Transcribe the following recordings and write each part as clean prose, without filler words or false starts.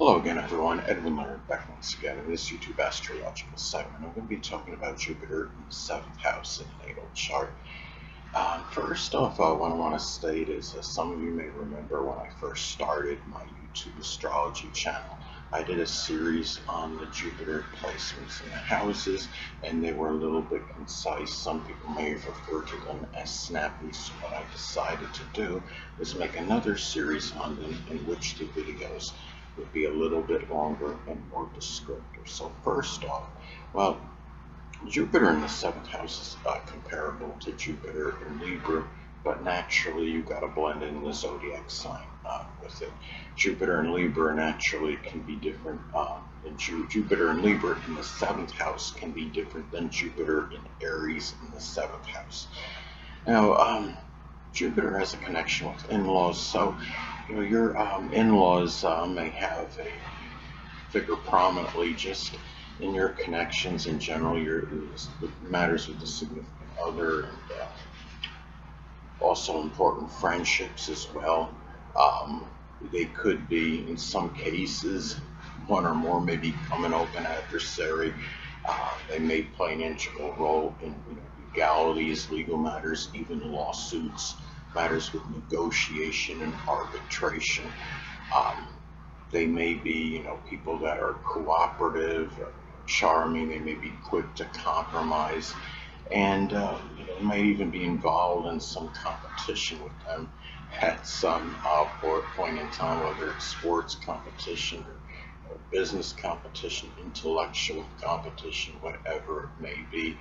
Hello again, everyone. Edwin Learnard back once again in this YouTube astrological segment. I'm going to be talking about Jupiter in the 7th house in the natal chart. First off, what I want to state is some of you may remember when I first started my YouTube astrology channel, I did a series on the Jupiter placements in the houses, and they were a little bit concise. Some people may have referred to them as snappy, so what I decided to do is make another series on them in which the videos would be a little bit longer and more descriptive. So first off, well, Jupiter in the 7th house is comparable to Jupiter in Libra, but naturally you got to blend in the zodiac sign with it. Jupiter in Libra naturally can be different. Jupiter in Libra in the 7th house can be different than Jupiter in Aries in the 7th house. Now, Jupiter has a connection with in-laws, so your in-laws may have a figure prominently just in your connections in general, your matters with the significant other, and also important friendships as well. They could be, in some cases, one or more may become an open adversary. They may play an integral role in legalities, legal matters, even lawsuits, matters with negotiation and arbitration. They may be, people that are cooperative, charming. They may be quick to compromise, and might even be involved in some competition with them at some point in time, whether it's sports competition or business competition, intellectual competition, whatever it may be.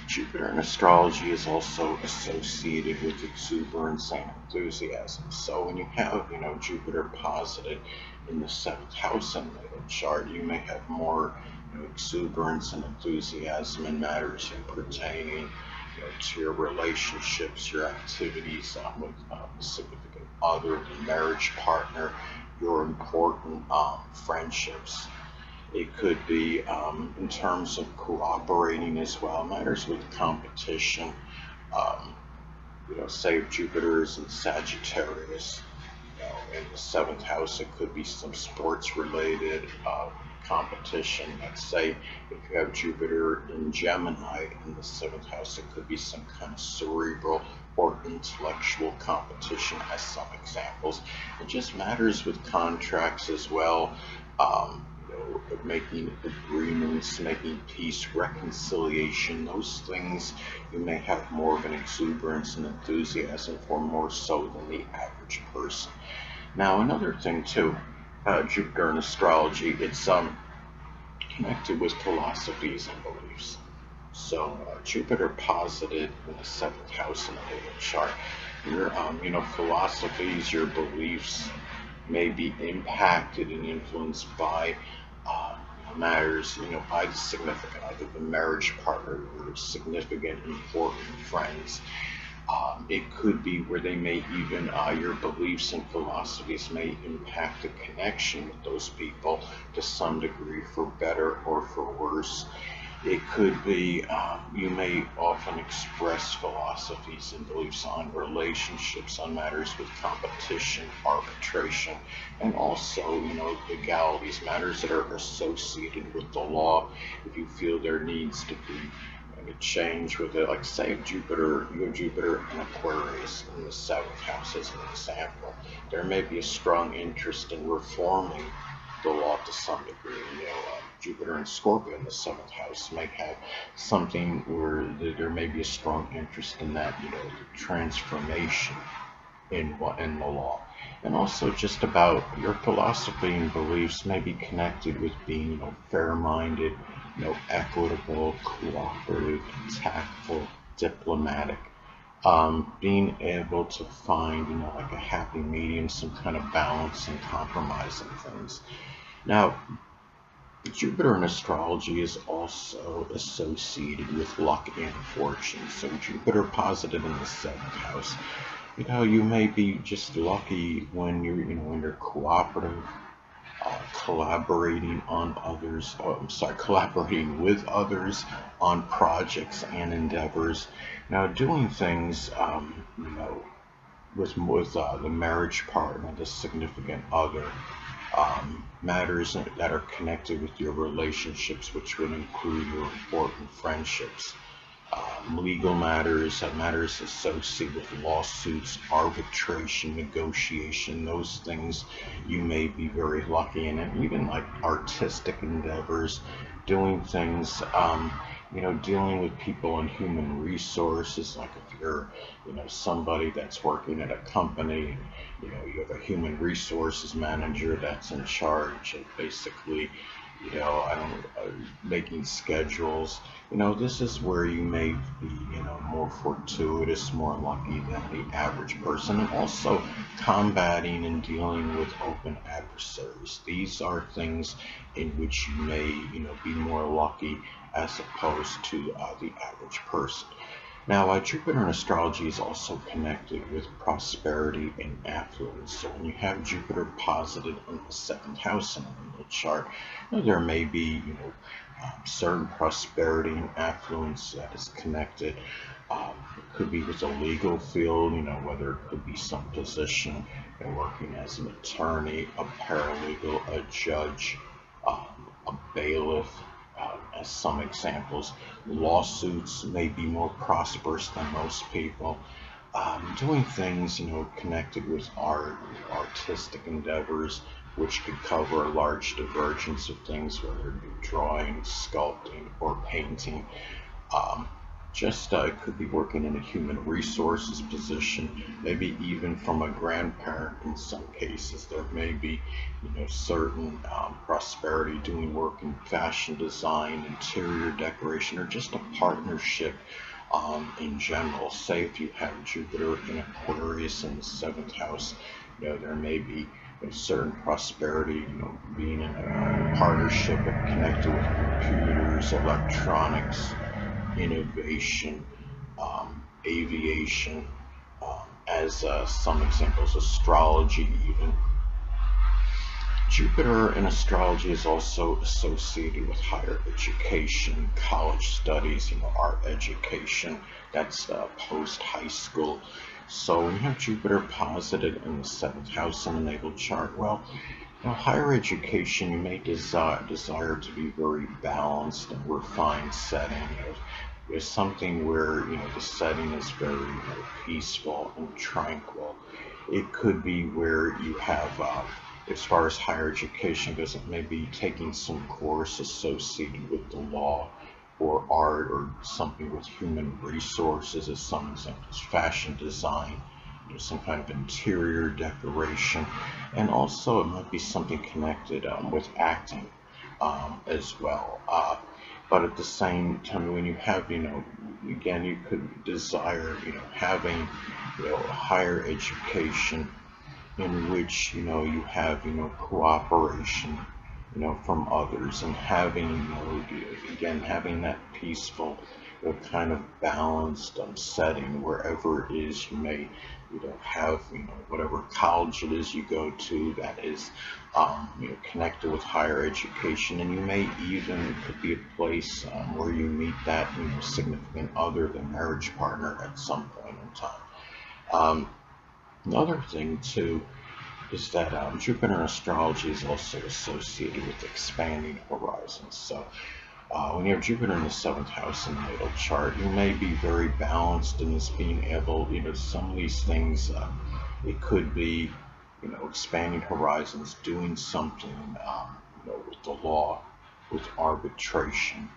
Jupiter in astrology is also associated with exuberance and enthusiasm. So when you have, Jupiter posited in the 7th house in the natal chart, you may have more exuberance and enthusiasm in matters pertaining to your relationships, your activities with a significant other, the marriage partner, your important friendships. It could be in terms of cooperating as well, matters with competition. Say if Jupiter is in Sagittarius, in the 7th house, it could be some sports related competition. Let's say if you have Jupiter in Gemini in the 7th house, it could be some kind of cerebral or intellectual competition, as some examples. It just matters with contracts as well. Making agreements, making peace, reconciliation, those things you may have more of an exuberance and enthusiasm for, more so than the average person. Now, another thing too, Jupiter in astrology, it's connected with philosophies and beliefs. So Jupiter posited in the 7th house in the natal chart, your philosophies, your beliefs may be impacted and influenced by matters, by the significant other, the marriage partner, or significant important friends. It could be where they may even, your beliefs and philosophies may impact the connection with those people to some degree, for better or for worse. It could be, you may often express philosophies and beliefs on relationships, on matters with competition, arbitration, and also, legalities, matters that are associated with the law. If you feel there needs to be a change with it, like say Jupiter, you have Jupiter in Aquarius in the 7th house as an example, there may be a strong interest in reforming the law to some degree. Jupiter and Scorpio in the 7th house might have something where there may be a strong interest in that, the transformation in the law. And also just about your philosophy and beliefs may be connected with being, fair-minded, equitable, cooperative, tactful, diplomatic. Being able to find, like a happy medium, some kind of balance and compromise in things. Now, Jupiter in astrology is also associated with luck and fortune. So Jupiter positive in the 7th house, you may be just lucky when you're cooperative, collaborating with others on projects and endeavors. Now, doing things, with the marriage partner, the significant other, matters that are connected with your relationships, which would include your important friendships, legal matters, matters associated with lawsuits, arbitration, negotiation, those things you may be very lucky in, and even like artistic endeavors, doing things, dealing with people in human resources, like if you're, somebody that's working at a company, you have a human resources manager that's in charge of basically, I don't making schedules. This is where you may be, more fortuitous, more lucky than the average person, and also combating and dealing with open adversaries. These are things in which you may, be more lucky as opposed to the average person. Now, Jupiter in astrology is also connected with prosperity and affluence. So when you have Jupiter posited in the seventh house in a natal chart, there may be, certain prosperity and affluence that is connected. It could be with a legal field, whether it could be some position, working as an attorney, a paralegal, a judge, a bailiff, as some examples. Lawsuits may be more prosperous than most people. Doing things, connected with art, artistic endeavors, which could cover a large divergence of things, whether it be drawing, sculpting, or painting. Um, just it could be working in a human resources position, maybe even from a grandparent in some cases. There may be, certain prosperity doing work in fashion design, interior decoration, or just a partnership in general. Say if you have Jupiter in Aquarius in the seventh house, there may be certain prosperity, being in a partnership connected with computers, electronics, innovation, aviation, as some examples, astrology even. Jupiter in astrology is also associated with higher education, college studies, art education. That's post high school. So when you have Jupiter posited in the seventh house in the natal chart, well, higher education, you may desire to be very balanced and refined setting. There's something where, the setting is very, peaceful and tranquil. It could be where you have, as far as higher education goes, it may be taking some course associated with the law or art or something with human resources, as some examples, fashion design, some kind of interior decoration, and also it might be something connected with acting as well. But at the same time, when you have, again, you could desire, having, higher education in which, you have, cooperation, from others, and having, again, having that peaceful, kind of balanced setting wherever it is you may, have, whatever college it is you go to that is, connected with higher education, and you may even, could be a place where you meet that, significant other, the marriage partner, at some point in time. Another thing too is that Jupiter in astrology is also associated with expanding horizons. So when you have Jupiter in the seventh house in the natal chart, you may be very balanced in this being able, some of these things, it could be, expanding horizons, doing something, with the law, with arbitration,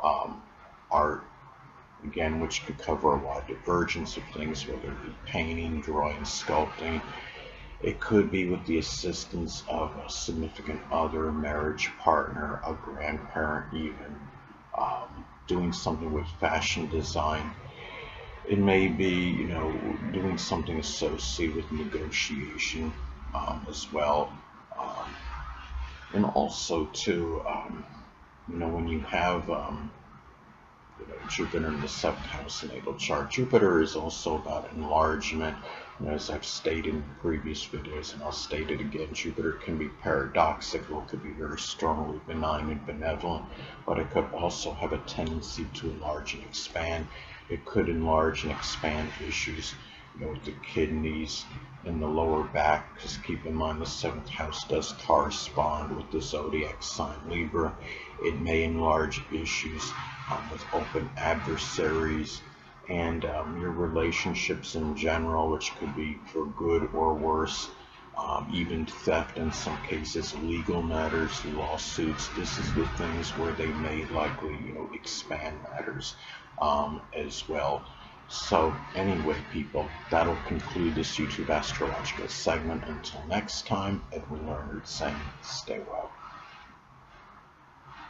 um, art, again, which could cover a wide divergence of things, whether it be painting, drawing, sculpting. It could be with the assistance of a significant other, marriage partner, a grandparent even, doing something with fashion design. It may be, doing something associated with negotiation as well. Um, and also too, when you have Jupiter in the seventh house natal chart. Jupiter is also about enlargement. As I've stated in previous videos, and I'll state it again, Jupiter can be paradoxical, it could be very strongly benign and benevolent, but it could also have a tendency to enlarge and expand. It could enlarge and expand issues, with the kidneys and the lower back, because keep in mind the seventh house does correspond with the zodiac sign Libra. It may enlarge issues with open adversaries and your relationships in general, which could be for good or worse. Even theft in some cases, legal matters, lawsuits. This is the things where they may likely, expand matters as well. So anyway, people, that'll conclude this YouTube astrological segment. Until next time, Edwin Learnard saying, stay well.